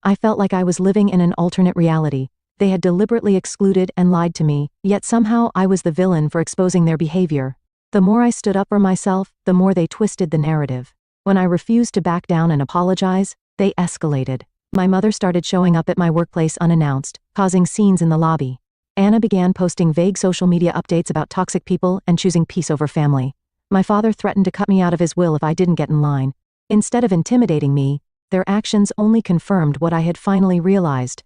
I felt like I was living in an alternate reality. They had deliberately excluded and lied to me, yet somehow I was the villain for exposing their behavior. The more I stood up for myself, the more they twisted the narrative. When I refused to back down and apologize, they escalated. My mother started showing up at my workplace unannounced, causing scenes in the lobby. Anna began posting vague social media updates about toxic people and choosing peace over family. My father threatened to cut me out of his will if I didn't get in line. Instead of intimidating me, their actions only confirmed what I had finally realized.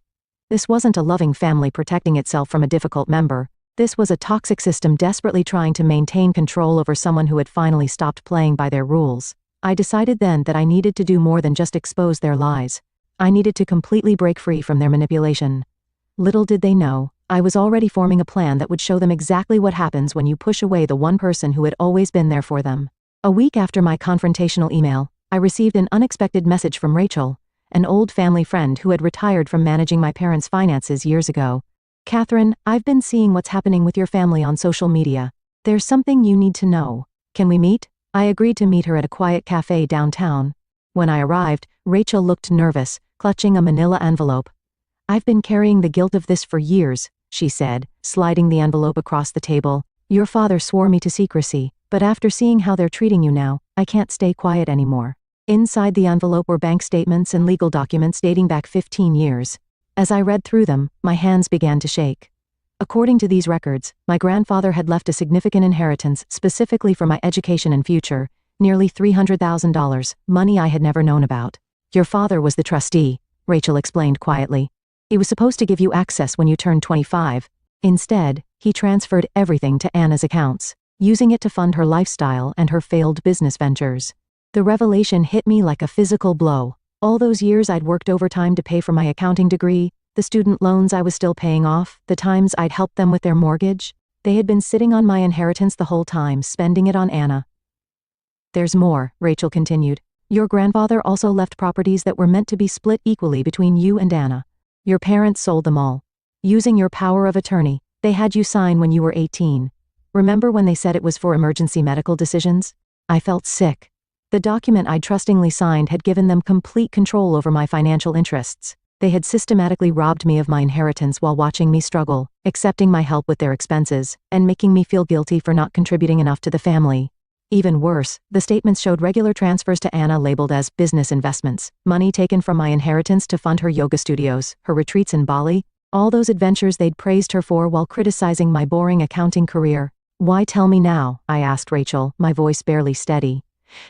This wasn't a loving family protecting itself from a difficult member. This was a toxic system desperately trying to maintain control over someone who had finally stopped playing by their rules. I decided then that I needed to do more than just expose their lies. I needed to completely break free from their manipulation. Little did they know, I was already forming a plan that would show them exactly what happens when you push away the one person who had always been there for them. A week after my confrontational email, I received an unexpected message from Rachel, an old family friend who had retired from managing my parents' finances years ago. "Catherine, I've been seeing what's happening with your family on social media. There's something you need to know. Can we meet?" I agreed to meet her at a quiet cafe downtown. When I arrived, Rachel looked nervous, clutching a manila envelope. "I've been carrying the guilt of this for years," she said, sliding the envelope across the table. "Your father swore me to secrecy, but after seeing how they're treating you now, I can't stay quiet anymore." Inside the envelope were bank statements and legal documents dating back 15 years. As I read through them, my hands began to shake. According to these records, my grandfather had left a significant inheritance specifically for my education and future, nearly $300,000, money I had never known about. "Your father was the trustee," Rachel explained quietly. "He was supposed to give you access when you turned 25. Instead, he transferred everything to Anna's accounts, using it to fund her lifestyle and her failed business ventures." The revelation hit me like a physical blow. All those years I'd worked overtime to pay for my accounting degree, the student loans I was still paying off, the times I'd helped them with their mortgage, they had been sitting on my inheritance the whole time, spending it on Anna. "There's more," Rachel continued. "Your grandfather also left properties that were meant to be split equally between you and Anna. Your parents sold them all. Using your power of attorney, they had you sign when you were 18. Remember when they said it was for emergency medical decisions? I felt sick. The document I'd trustingly signed had given them complete control over my financial interests. They had systematically robbed me of my inheritance while watching me struggle, accepting my help with their expenses, and making me feel guilty for not contributing enough to the family. Even worse, the statements showed regular transfers to Anna labeled as business investments, money taken from my inheritance to fund her yoga studios, her retreats in Bali, all those adventures they'd praised her for while criticizing my boring accounting career. "Why tell me now?" I asked Rachel, my voice barely steady.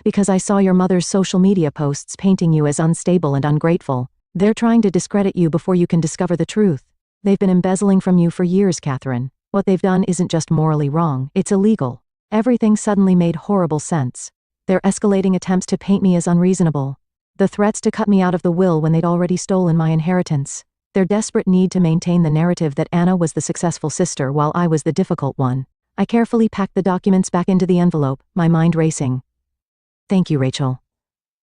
"Because I saw your mother's social media posts painting you as unstable and ungrateful. They're trying to discredit you before you can discover the truth. They've been embezzling from you for years, Catherine. What they've done isn't just morally wrong, it's illegal." Everything suddenly made horrible sense. Their escalating attempts to paint me as unreasonable. The threats to cut me out of the will when they'd already stolen my inheritance. Their desperate need to maintain the narrative that Anna was the successful sister while I was the difficult one. I carefully packed the documents back into the envelope, my mind racing. "Thank you, Rachel.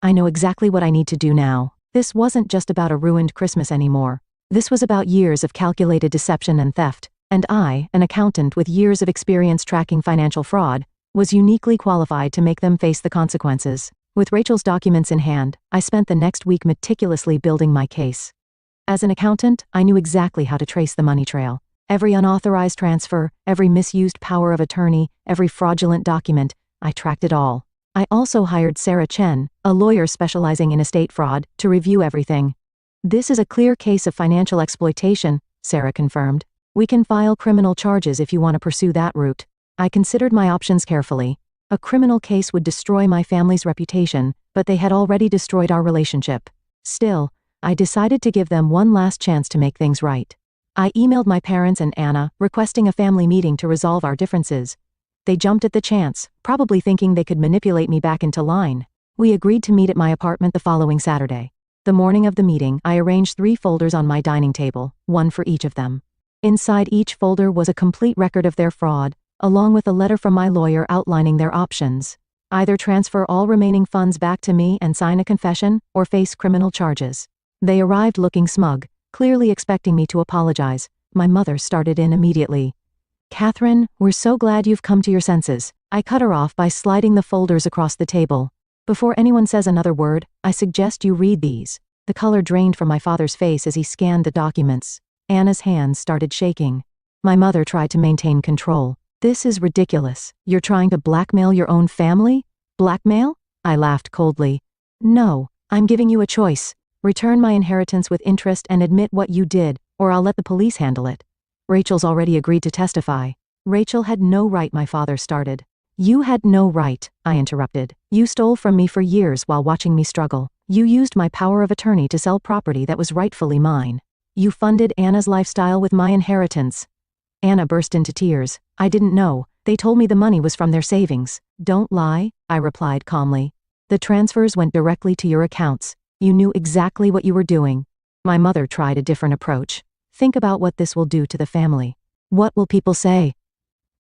I know exactly what I need to do now." This wasn't just about a ruined Christmas anymore. This was about years of calculated deception and theft, and I, an accountant with years of experience tracking financial fraud, was uniquely qualified to make them face the consequences. With Rachel's documents in hand, I spent the next week meticulously building my case. As an accountant, I knew exactly how to trace the money trail. Every unauthorized transfer, every misused power of attorney, every fraudulent document, I tracked it all. I also hired Sarah Chen, a lawyer specializing in estate fraud, to review everything. "This is a clear case of financial exploitation," Sarah confirmed. "We can file criminal charges if you want to pursue that route." I considered my options carefully. A criminal case would destroy my family's reputation, but they had already destroyed our relationship. Still, I decided to give them one last chance to make things right. I emailed my parents and Anna, requesting a family meeting to resolve our differences. They jumped at the chance, probably thinking they could manipulate me back into line. We agreed to meet at my apartment the following Saturday. The morning of the meeting, I arranged 3 folders on my dining table, one for each of them. Inside each folder was a complete record of their fraud, along with a letter from my lawyer outlining their options. Either transfer all remaining funds back to me and sign a confession, or face criminal charges. They arrived looking smug, clearly expecting me to apologize. My mother started in immediately. "Catherine, we're so glad you've come to your senses." I cut her off by sliding the folders across the table. "Before anyone says another word, I suggest you read these. The color drained from my father's face as he scanned the documents. Anna's hands started shaking. My mother tried to maintain control. This is ridiculous. You're trying to blackmail your own family? Blackmail? I laughed coldly. No, I'm giving you a choice. Return my inheritance with interest and admit what you did, or I'll let the police handle it. Rachel's already agreed to testify. Rachel had no right, my father started. You had no right, I interrupted. You stole from me for years while watching me struggle. You used my power of attorney to sell property that was rightfully mine. You funded Anna's lifestyle with my inheritance. Anna burst into tears. I didn't know. They told me the money was from their savings. Don't lie, I replied calmly. The transfers went directly to your accounts. You knew exactly what you were doing. My mother tried a different approach. Think about what this will do to the family. What will people say?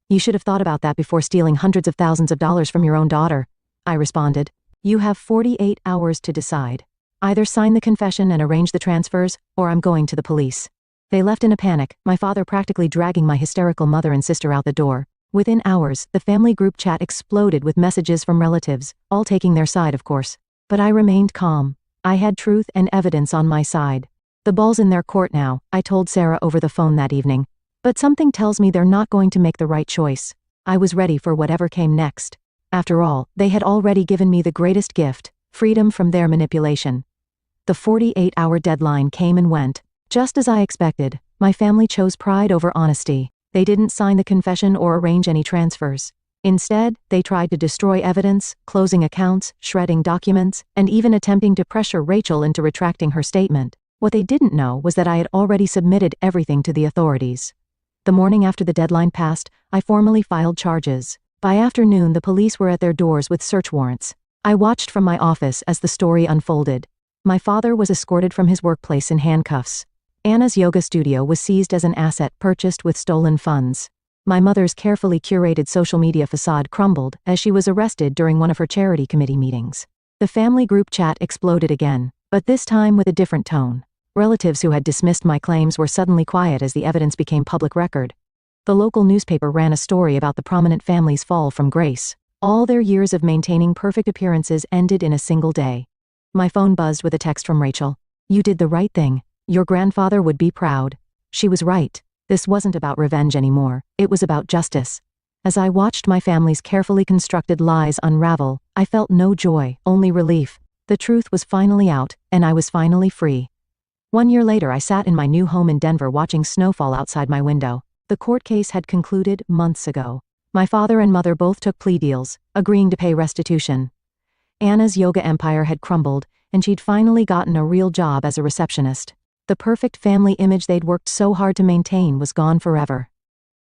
You should have thought about that before stealing hundreds of thousands of dollars from your own daughter, I responded. You have 48 hours to decide. Either sign the confession and arrange the transfers, or I'm going to the police. They left in a panic, my father practically dragging my hysterical mother and sister out the door. Within hours, the family group chat exploded with messages from relatives, all taking their side, of course. But I remained calm. I had truth and evidence on my side. The ball's in their court now, I told Sarah over the phone that evening. But something tells me they're not going to make the right choice. I was ready for whatever came next. After all, they had already given me the greatest gift, freedom from their manipulation. The 48-hour deadline came and went. Just as I expected, my family chose pride over honesty. They didn't sign the confession or arrange any transfers. Instead, they tried to destroy evidence, closing accounts, shredding documents, and even attempting to pressure Rachel into retracting her statement. What they didn't know was that I had already submitted everything to the authorities. The morning after the deadline passed, I formally filed charges. By afternoon, the police were at their doors with search warrants. I watched from my office as the story unfolded. My father was escorted from his workplace in handcuffs. Anna's yoga studio was seized as an asset purchased with stolen funds. My mother's carefully curated social media facade crumbled as she was arrested during one of her charity committee meetings. The family group chat exploded again, but this time with a different tone. Relatives who had dismissed my claims were suddenly quiet as the evidence became public record. The local newspaper ran a story about the prominent family's fall from grace. All their years of maintaining perfect appearances ended in a single day. My phone buzzed with a text from Rachel. You did the right thing. Your grandfather would be proud. She was right. This wasn't about revenge anymore. It was about justice. As I watched my family's carefully constructed lies unravel, I felt no joy, only relief. The truth was finally out, and I was finally free. 1 year later, I sat in my new home in Denver watching snowfall outside my window. The court case had concluded months ago. My father and mother both took plea deals, agreeing to pay restitution. Anna's yoga empire had crumbled, and she'd finally gotten a real job as a receptionist. The perfect family image they'd worked so hard to maintain was gone forever.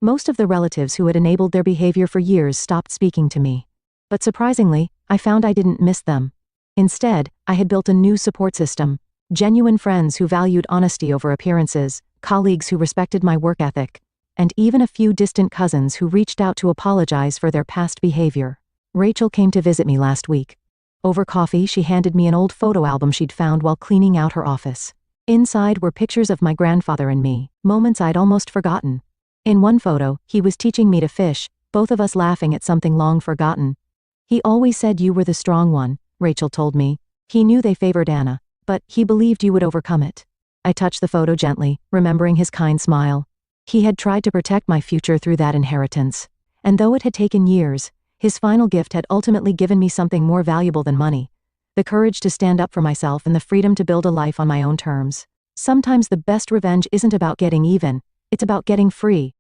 Most of the relatives who had enabled their behavior for years stopped speaking to me. But surprisingly, I found I didn't miss them. Instead, I had built a new support system. Genuine friends who valued honesty over appearances, colleagues who respected my work ethic, and even a few distant cousins who reached out to apologize for their past behavior. Rachel came to visit me last week. Over coffee, she handed me an old photo album she'd found while cleaning out her office. Inside were pictures of my grandfather and me, moments I'd almost forgotten. In one photo, he was teaching me to fish, both of us laughing at something long forgotten. He always said you were the strong one, Rachel told me. He knew they favored Anna, but he believed you would overcome it. I touched the photo gently, remembering his kind smile. He had tried to protect my future through that inheritance. And though it had taken years, his final gift had ultimately given me something more valuable than money. The courage to stand up for myself and the freedom to build a life on my own terms. Sometimes the best revenge isn't about getting even, it's about getting free.